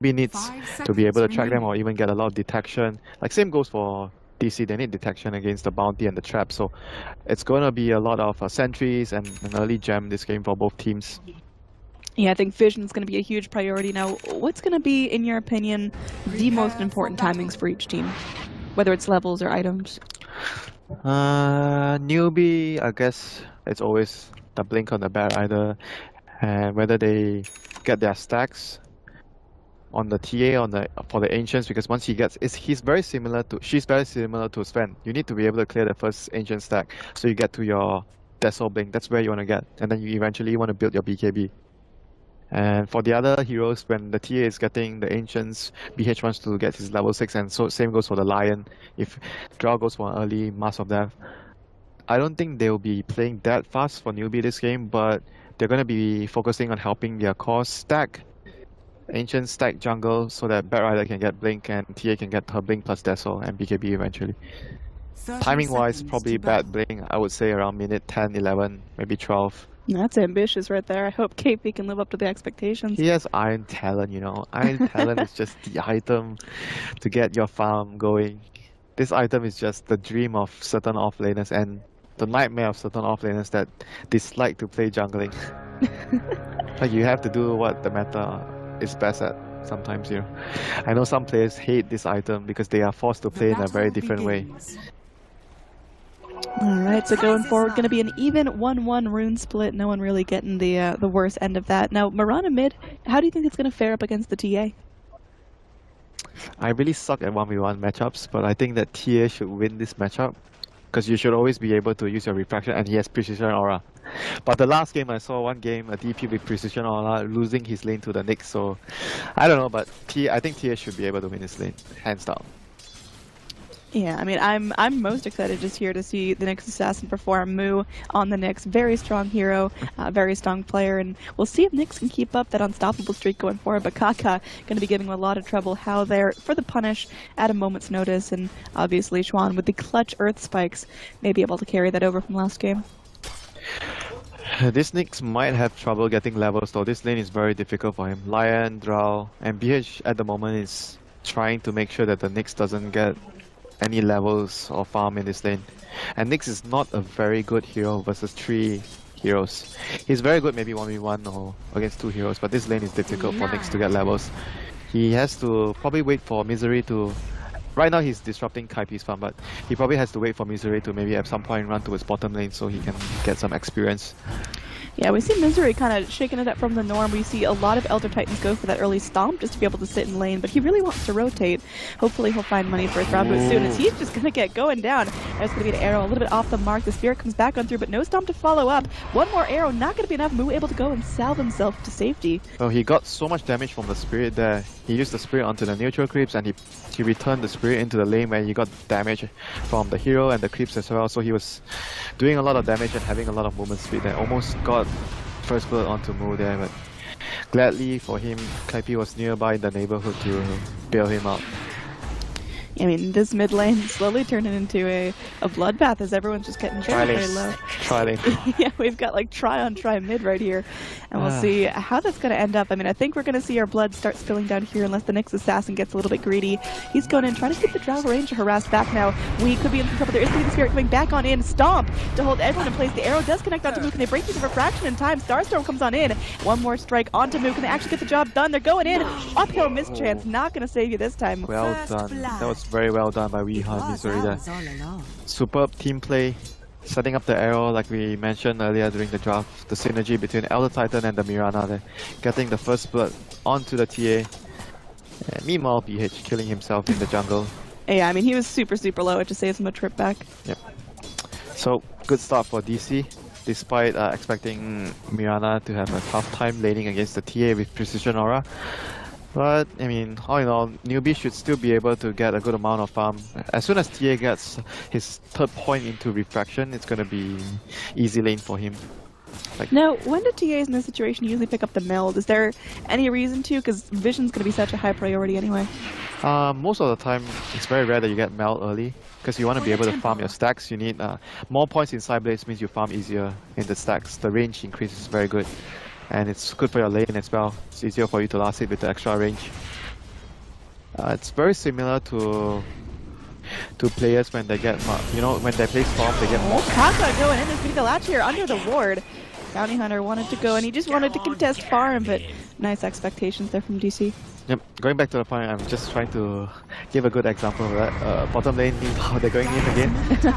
needs to be able to track them or even get a lot of detection. Like same goes for DC, they need detection against the bounty and the trap. So it's going to be a lot of sentries and an early gem this game for both teams. Yeah, I think vision is going to be a huge priority. Now, what's going to be, in your opinion, the most important timings for each team? Whether it's levels or items? Newbee, I guess it's always the blink on the bat either. And whether they get their stacks on the TA for the ancients, because once he gets, she's very similar to Sven. You need to be able to clear the first ancient stack, so you get to your Desol blink. That's where you want to get, and then you eventually want to build your BKB. And for the other heroes, when the TA is getting the ancients, BH wants to get his level 6, and so same goes for the Lion. If Drow goes for an early Mask of Death, I don't think they'll be playing that fast for Newbee this game, but they're going to be focusing on helping their core stack Ancient stack jungle so that Bat Rider can get Blink and TA can get her Blink plus Desol and BKB eventually. Timing wise, probably bad Blink, I would say around minute 10, 11, maybe 12. That's ambitious right there. I hope KP can live up to the expectations. He has Iron Talent, you know. Iron Talent is just the item to get your farm going. This item is just the dream of certain offlaners and the nightmare of certain offlaners that dislike to play jungling. Like you have to do what the meta is best at sometimes, you know. I know some players hate this item because they are forced to play in a very different way. Alright, so going forward, going to be an even 1-1 rune split. No one really getting the worst end of that. Now, Mirana mid, how do you think it's going to fare up against the TA? I really suck at 1v1 matchups, but I think that TA should win this matchup because you should always be able to use your refraction, and he has precision aura. But the last game I saw, one game, a DP with precision aura losing his lane to the Nyx, so I don't know, but I think TA should be able to win his lane, hands down. Yeah, I mean, I'm most excited just here to see the Nyx Assassin perform. Moo on the Nyx, very strong hero, very strong player, and we'll see if Nyx can keep up that unstoppable streak going forward. But Kaka going to be giving him a lot of trouble. How there for the punish at a moment's notice, and obviously Xuan with the clutch Earth Spikes may be able to carry that over from last game. This Nyx might have trouble getting levels though. This lane is very difficult for him. Lion, Drow, and BH at the moment is trying to make sure that the Nyx doesn't get any levels or farm in this lane. And Nyx is not a very good hero versus 3 heroes. He's very good maybe 1v1 or against 2 heroes, but this lane is difficult for Nyx to get levels. He has to probably wait for Misery to... Right now he's disrupting Kaipi's farm, but he probably has to wait for Misery to maybe at some point run towards bottom lane so he can get some experience. Yeah, we see Misery kind of shaking it up from the norm. We see a lot of Elder Titans go for that early stomp just to be able to sit in lane, but he really wants to rotate. Hopefully he'll find money for his round, but as soon as he's just going to get going down, there's going to be an arrow a little bit off the mark. The Spirit comes back on through, but no stomp to follow up. One more arrow, not going to be enough. Moo able to go and salve himself to safety. Oh, he got so much damage from the Spirit there. He used the Spirit onto the neutral creeps and he returned the Spirit into the lane where he got damage from the hero and the creeps as well. So he was doing a lot of damage and having a lot of movement speed there. Almost got first blood onto Moo there, but gladly for him, Kaipi was nearby in the neighborhood to bail him out. I mean, this mid lane slowly turning into a bloodbath as everyone's just getting very low. Try lane. Yeah, we've got like try on try mid right here. And we'll see how that's going to end up. I mean, I think we're going to see our blood start spilling down here unless the Nyx Assassin gets a little bit greedy. He's going in, trying to keep the Drow Ranger harassed back now. We could be in some trouble. There is going to be the Spirit coming back on in. Stomp to hold everyone in place. The arrow does connect onto Mook, and they break through the refraction in time. Starstorm comes on in. One more strike onto Mook, and they actually get the job done. They're going in. Uphill mischance. Not going to save you this time. Well done. That was very well done by Weehan Misery there. Superb team play. Setting up the arrow like we mentioned earlier during the draft. The synergy between Elder Titan and the Mirana there. Getting the first blood onto the TA. And meanwhile, BH killing himself in the jungle. Yeah, I mean, he was super low. It just saves him a trip back. Yep. So, good start for DC. Despite expecting Mirana to have a tough time laning against the TA with Precision Aura. But, I mean, all in all, Newbee should still be able to get a good amount of farm. As soon as TA gets his third point into Refraction, it's going to be easy lane for him. Now, when do TAs in this situation usually pick up the meld? Is there any reason to? Because Vision's going to be such a high priority anyway. Most of the time, it's very rare that you get meld early. Because you want to be able to farm your stacks, you need more points in side blades means you farm easier in the stacks. The range increase is very good. And it's good for your lane as well. It's easier for you to last hit with the extra range. It's very similar to players when they get, when they play Storm, they get more. Kaka going in. There's going to be the latch here under the ward. Bounty Hunter wanted to go, and he just wanted to contest farm, but nice expectations there from DC. Yep, going back to the point, I'm just trying to give a good example of that. Bottom lane, they're going in again.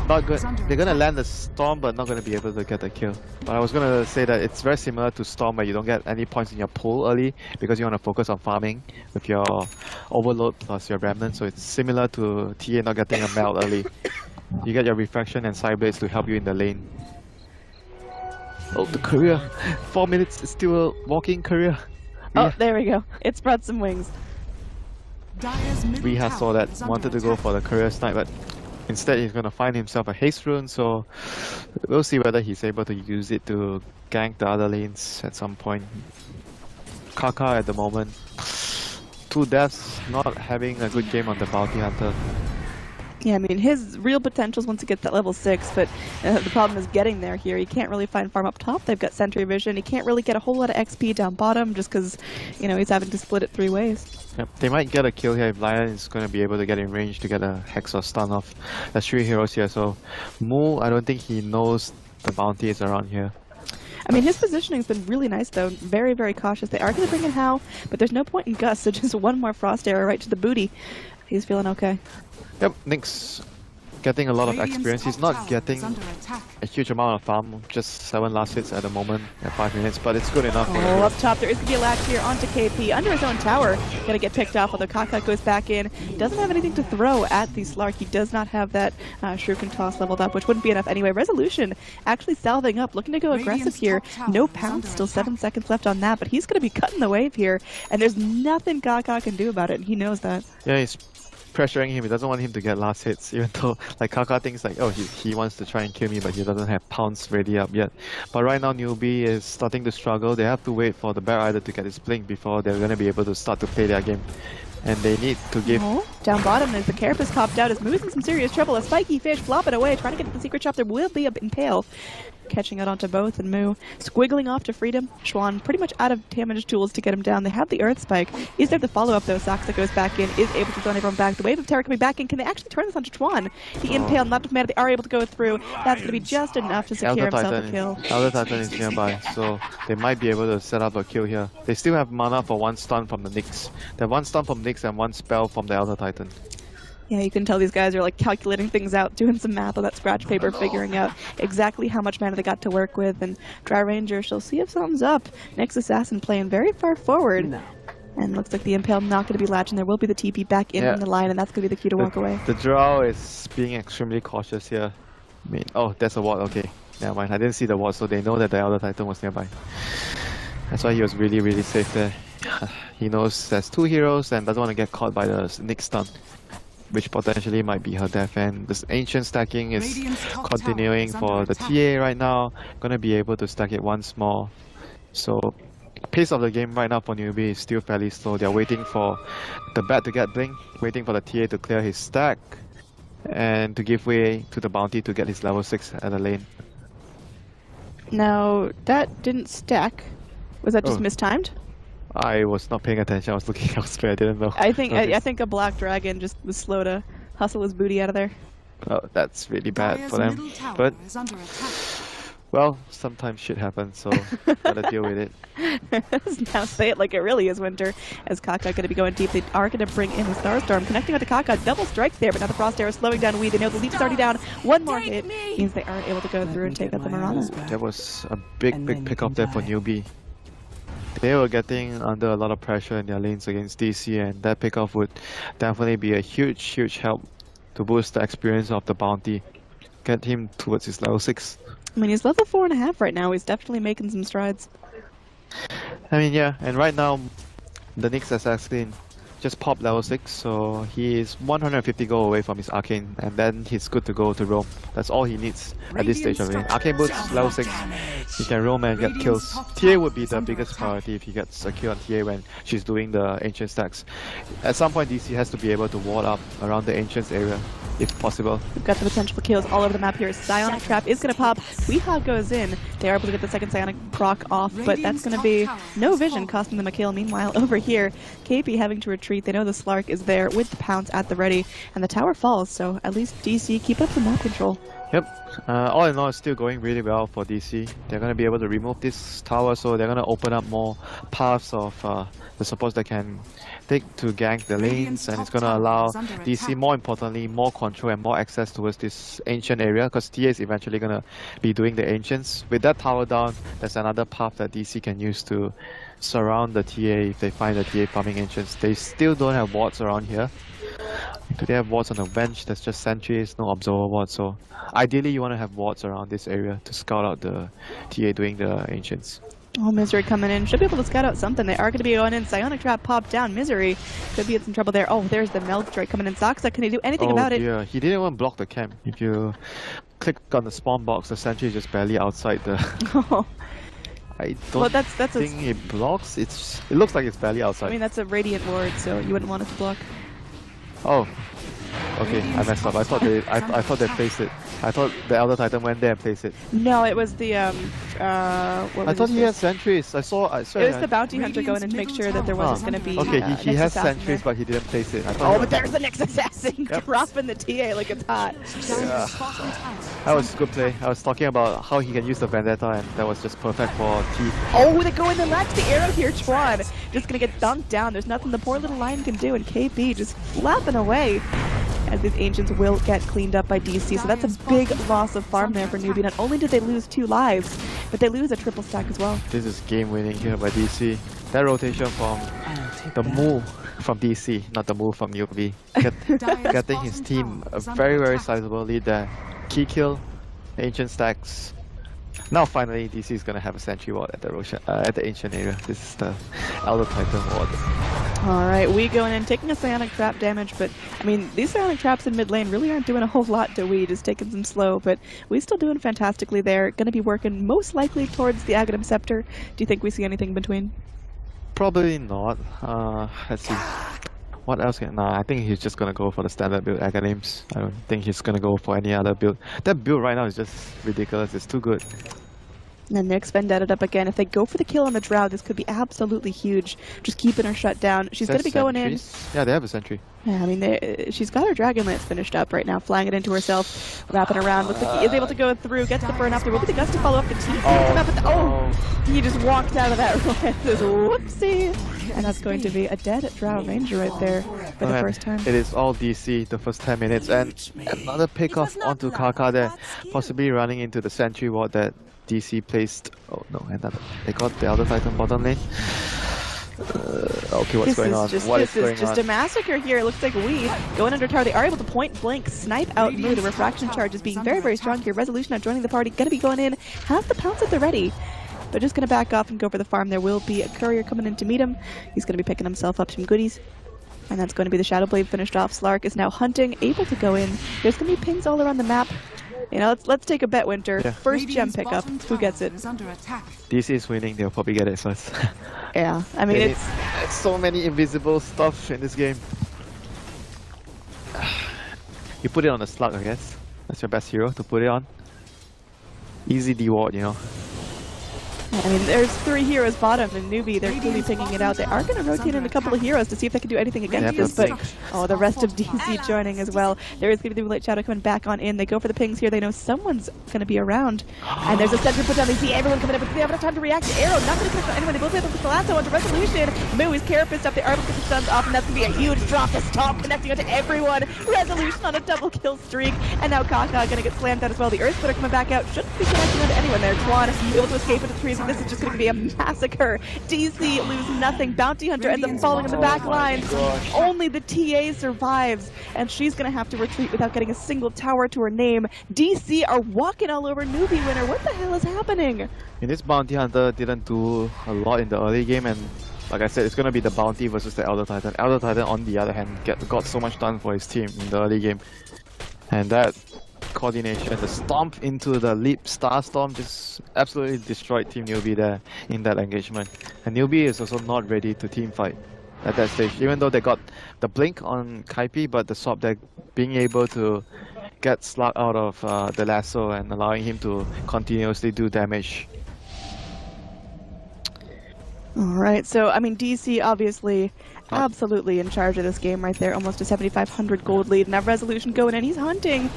Not good. They're going to land the Storm, but not going to be able to get the kill. But I was going to say that it's very similar to Storm, where you don't get any points in your pool early because you want to focus on farming with your Overload plus your Remnant. So it's similar to TA not getting a melt early. You get your Refraction and Sideblades to help you in the lane. Oh, the career. 4 minutes is still a walking career. Oh, there we go. It's brought some wings. Reha saw that, wanted to go for the career snipe, but instead he's going to find himself a haste rune, so we'll see whether he's able to use it to gank the other lanes at some point. Kaka at the moment, 2 deaths, not having a good game on the Bounty Hunter. Yeah, I mean, his real potential is once he gets that level 6, but the problem is getting there here. He can't really find farm up top. They've got Sentry Vision. He can't really get a whole lot of XP down bottom just because, he's having to split it 3 ways. Yep, they might get a kill here if Lion is going to be able to get in range to get a Hex or stun off. There's 3 heroes here, so Mu, I don't think he knows the bounty is around here. I mean, his positioning's been really nice, though. Very, very cautious. They are going to bring in Hao, but there's no point in Gus, so just one more Frost arrow right to the booty. He's feeling okay. Yep, Nyx getting a lot of experience. He's not getting a huge amount of farm, just 7 last hits at the moment at 5 minutes, but it's good enough. Oh, up top there is going to be a latch here onto KP under his own tower. Gonna get picked off, although Kaka goes back in. Doesn't have anything to throw at the Slark. He does not have that Shuriken Toss leveled up, which wouldn't be enough anyway. Resolution actually salving up, looking to go aggressive here. No pounce, still 7 seconds left on that, but he's going to be cutting the wave here, and there's nothing Kaka can do about it, and he knows that. Yeah, he's pressuring him. He doesn't want him to get last hits, even though Kaka thinks like, oh, he wants to try and kill me, but he doesn't have pounce ready up yet. But right now Newbee is starting to struggle. They have to wait for the Bear Rider to get his blink before they're going to be able to start to play their game. And they need to give... Down bottom as the Carapace popped out, is Moo's in some serious trouble. A spiky fish flopping away, trying to get to the secret shop. There will be a impale. Catching out onto both, and Moo squiggling off to freedom. Schwan pretty much out of damage tools to get him down. They have the Earth Spike. Is there the follow-up though? Saxa goes back in, is able to zone everyone back. The wave of terror coming back in. Can they actually turn this onto Chuan? The impale, not enough mana. They are able to go through. That's going to be just enough to secure himself a kill. Elder Titan is nearby, so they might be able to set up a kill here. They still have mana for 1 stun from the Nyx. They have 1 stun from Nyx and 1 spell from the Elder Titan. Yeah, you can tell these guys are like calculating things out, doing some math on that scratch paper, figuring out exactly how much mana they got to work with. And Dry Ranger, she'll see if something's up. Next Assassin playing very far forward. No. And looks like the Impale not going to be latching. There will be the TP back in from the line, and that's going to be the cue to walk away. The Drow is being extremely cautious here. I mean, oh, there's a ward. Okay, never mind. I didn't see the ward, so they know that the Elder Titan was nearby. That's why he was really, really safe there. He knows there's 2 heroes and doesn't want to get caught by the Nyx stun, which potentially might be her death. And this ancient stacking is continuing for the TA right now. Gonna be able to stack it once more. So pace of the game right now for Newbee is still fairly slow. They're waiting for the bat to get blink, waiting for the TA to clear his stack, and to give way to the bounty to get his level 6 at the lane. Now that didn't stack. Was that just mistimed? I was not paying attention. I was looking elsewhere. I didn't know. I think a black dragon just was slow to hustle his booty out of there. Oh, that's really bad for them. But well, sometimes shit happens, so gotta deal with it. Now say it like it really is winter. As Kaka going to be going deep, they are going to bring in the Starstorm, connecting onto Kaka. Double strikes there, but now the Frost Arrow slowing down Wee. They know the lead is already down. One more hit means they aren't able to go through and take out the Mirana. That was a big pick-up there for Newbee. They were getting under a lot of pressure in their lanes against DC, and that pickoff would definitely be a huge help to boost the experience of the bounty. Get him towards his level 6. I mean, he's level 4.5 right now. He's definitely making some strides. I mean, yeah, and right now, the Nyx Assassin just popped level 6, so he is 150 gold away from his Arcane, and then he's good to go to roam. That's all he needs at this stage of the game. Arcane boots, level 6, he can roam and get kills. TA would be the biggest priority if he gets a kill on TA when she's doing the Ancient stacks. At some point, DC has to be able to ward up around the Ancients area, if possible. We've got the potential for kills all over the map here. Psionic Trap is going to pop. Weehaw goes in. They are able to get the second Psionic proc off, but that's going to be no vision, costing them a kill. Meanwhile, over here, KP having to retreat retreat. They know the Slark is there with the Pounce at the ready, and the tower falls, so at least DC keep up the map control. Yep. All in all, it's still going really well for DC. They're going to be able to remove this tower, so they're going to open up more paths of the supports that can take to gank the lanes, and it's going to allow DC, more importantly, more control and more access towards this ancient area, because TA is eventually going to be doing the ancients. With that tower down, there's another path that DC can use to surround the TA if they find the TA farming ancients. They still don't have wards around here. Do they have wards on the bench? There's just sentries, no observer wards, so ideally you want to have wards around this area to scout out the TA doing the ancients. Oh, Misery coming in. Should be able to scout out something. They are going to be going in. Psionic Trap popped down. Misery could be in some trouble there. Oh, there's the Melkdroid coming in. Soxa, can he do anything about it? Yeah, he didn't even block the camp. If you click on the spawn box, the sentry is just barely outside the... Oh. I don't think it blocks. It looks like it's barely outside. I mean, that's a Radiant ward, so you wouldn't want it to block. Oh. Okay, I messed up. I thought they placed it. I thought the Elder Titan went there and placed it. No, it was the I thought he had sentries. I saw it was the bounty hunter going in to make sure that there wasn't going to be. Okay, he has sentries, but he didn't place it. Oh, but there's the Nyx Assassin dropping the TA like it's hot. Yeah. That was a good play. I was talking about how he can use the Vendetta, and that was just perfect for T. Oh, they go in the latch the arrow here, Chuan. Just gonna get dunked down. There's nothing the poor little lion can do, and KP just flapping away. As these ancients will get cleaned up by DC, so that's a big loss of farm there for Newbee. Not only did they lose 2 lives, but they lose a triple stack as well. This is game winning here by DC. That rotation from the move from DC, not the move from Newbee, getting his team a very, very sizable lead there. Key kill, ancient stacks. Now finally DC is gonna have a sentry ward at the ancient area. This is the Elder Titan ward. Alright, we going in, taking a Psionic Trap damage, but I mean, these Psionic Traps in mid lane really aren't doing a whole lot to we, just taking some slow, but we still doing fantastically there. Gonna be working most likely towards the Aghanim Scepter. Do you think we see anything in between? Probably not. Let's see. What else can... Nah, I think he's just gonna go for the standard build Aghanims. I don't think he's gonna go for any other build. That build right now is just ridiculous. It's too good. And Nyx Vendetta up again. If they go for the kill on the Drow, this could be absolutely huge. Just keeping her shut down. She's going to be going in. Yeah, they have a sentry. Yeah, I mean, she's got her Dragon Lance finished up right now, flying it into herself, wrapping around. Looks like he is able to go through, gets the burn up. There will be the gust to follow up the team. He just walked out of that lance. Whoopsie! And that's going to be a dead Drow Ranger right there for the first time. It is all DC the first 10 minutes. And another pick off onto Kaka there, possibly running into the sentry ward that DC placed. Oh no, and they got the Elder Titan bottom lane. Okay, what's going on? This is just a massacre here. It looks like we going under tower. They are able to point blank snipe out Moo. The refraction charge is being very, very strong here. Resolution now joining the party. Gonna be going in. Has the Pounce at the ready. They're just gonna back off and go for the farm. There will be a courier coming in to meet him. He's gonna be picking himself up some goodies. And that's going to be the Shadow Blade finished off. Slark is now hunting, able to go in. There's gonna be pings all around the map. You know, let's take a bet, Winter. Yeah. First gem pickup. Who gets it? DC is winning. They'll probably get it first. Yeah, I mean it's so many invisible stuff in this game. You put it on the Slug, I guess. That's your best hero to put it on. Easy D-ward, you know. I mean, there's 3 heroes bottom, and Newbee, they're clearly picking it out. They are going to rotate in a couple of heroes to see if they can do anything against this, but oh, the rest of DC joining as well. There is going to be the Light Shadow coming back on in. They go for the pings here. They know someone's going to be around. And there's a sentry put down. They see everyone coming up, but they have enough time to react. Arrow, not going to connect on anyone. They both able to the lasso onto Resolution. Moo is Carapace up. They are able to get the stuns off, and that's going to be a huge drop to stop, connecting onto everyone. Resolution on a double kill streak, and now Kaka going to get slammed out as well. The Earth Splitter coming back out. Shouldn't be connecting onto anyone there. Chuan able to escape into the trees, and this is just going to be a massacre. DC lose nothing. Bounty Hunter ends up falling in the back line. Only the TA survives, and she's going to have to retreat without getting a single tower to her name. DC are walking all over Newbee winner. What the hell is happening? And this Bounty Hunter didn't do a lot in the early game, and like I said, it's going to be the Bounty versus the Elder Titan. Elder Titan, on the other hand, got so much done for his team in the early game. And that coordination, the stomp into the leap star storm just absolutely destroyed Team Newbee there in that engagement. And Newbee is also not ready to team fight at that stage, even though they got the blink on Kaipi, but the swap, they're being able to get Slug out of the lasso and allowing him to continuously do damage. Alright, so I mean DC obviously absolutely in charge of this game right there. Almost a 7,500 gold lead. Now Resolution going in. He's hunting.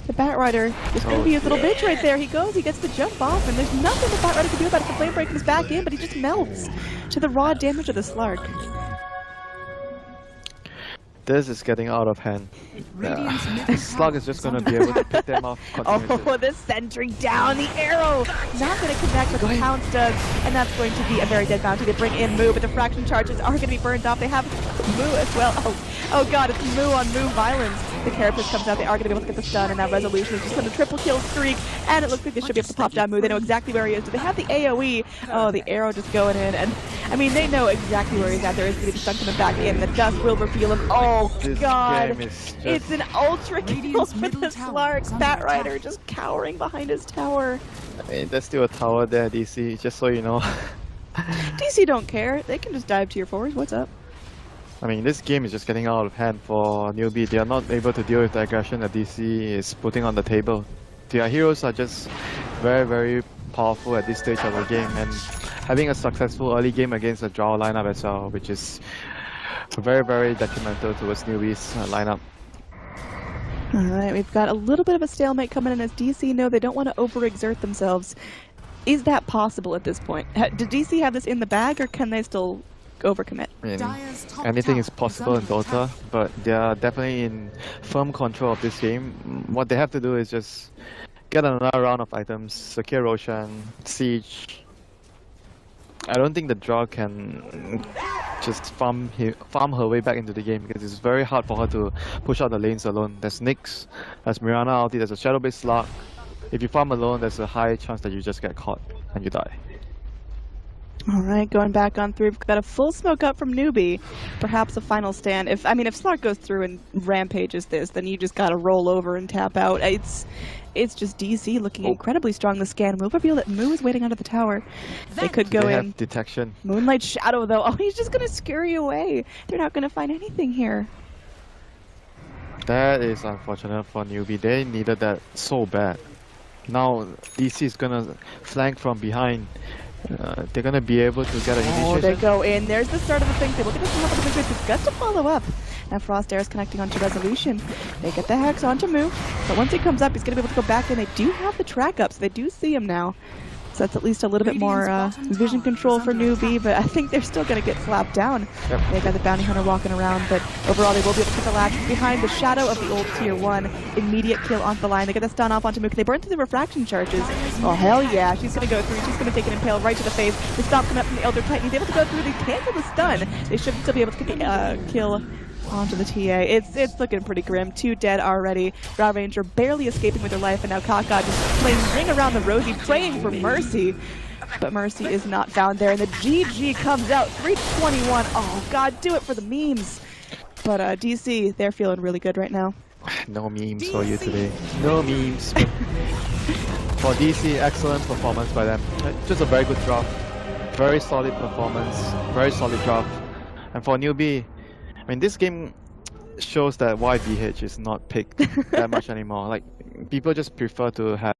The Batrider is going to be his little bitch right there. He goes, he gets the jump off, and there's nothing the Batrider can do about it. The Flame Break comes back in, but he just melts to the raw damage of the Slark. This is getting out of hand. Slug is just going to be able to pick them off continuously. Oh, the sentry down, the arrow not going to connect, but the pounce does, and that's going to be a very dead bounty. They bring in Moo, but the fraction charges are going to be burned off. They have Moo as well. Oh god, it's Moo on Moo violence. The Carapace comes out, they are going to be able to get the stun, and that Resolution is just on a triple kill streak, and it looks like they should be able to pop down Moo. They know exactly where he is. Do they have the AoE? Oh, the arrow just going in, and I mean, they know exactly where he's at. There is going to be stun coming back in. The dust will reveal him. Oh god, it's an ultra kill for the Slark. Batrider just cowering behind his tower. I mean, there's still a tower there, DC, just so you know. DC don't care. They can just dive to your forwards. What's up? I mean, this game is just getting out of hand for Newbee. They are not able to deal with the aggression that DC is putting on the table. Their heroes are just very, very powerful at this stage of the game, and having a successful early game against a draw lineup as well, which is very, very detrimental towards Newbee's lineup. Alright, we've got a little bit of a stalemate coming in as DC know they don't want to overexert themselves. Is that possible at this point? Did DC have this in the bag, or can they still overcommit? I mean, anything is possible in Dota, but they are definitely in firm control of this game. What they have to do is just get another round of items, secure Roshan, Siege. I don't think the draw can just farm her way back into the game, because it's very hard for her to push out the lanes alone. There's Nyx, there's Mirana ulti, there's a Shadow-based Slark. If you farm alone, there's a high chance that you just get caught and you die. Alright, going back on through, we've got a full smoke up from Newbee. Perhaps a final stand. If Slark goes through and rampages this, then you just gotta roll over and tap out. It's just DC looking incredibly strong. The scan will reveal that Moo is waiting under the tower. They could go in. Have detection. Moonlight Shadow though. Oh, he's just gonna scurry away. They're not gonna find anything here. That is unfortunate for Newbee. They needed that so bad. Now DC is gonna flank from behind. They're gonna be able to get an initiation. Oh, they go in. There's the start of the thing. They look at this one, but it's got to follow up. Now Frost Air is connecting onto Resolution. They get the Hex onto Moo, but once he comes up, he's gonna be able to go back in. They do have the track up, so they do see him now. So that's at least a little bit more vision control for Newbee, but I think they're still going to get slapped down. Yep. They got the Bounty Hunter walking around, but overall they will be able to put the latch behind the shadow of the old Tier 1. Immediate kill onto the line. They get the stun off onto Mook. They burn through the refraction charges. Oh, hell yeah. She's going to go through. She's going to take an impale right to the face. The stomp coming up from the Elder Titan. He's able to go through. They cancel the stun. They should still be able to get the kill onto the TA. It's looking pretty grim. 2 dead already. Draw Ranger barely escaping with her life, and now Kaka just playing ring around the rosy, praying for mercy. But Mercy is not found there, and the GG comes out, 321. Oh god, do it for the memes. But DC, they're feeling really good right now. No memes for you today. No memes. For DC, excellent performance by them. Just a very good draft. Very solid performance. Very solid draft. And for Newbee, I mean, this game shows that why BH is not picked that much anymore. Like, people just prefer to have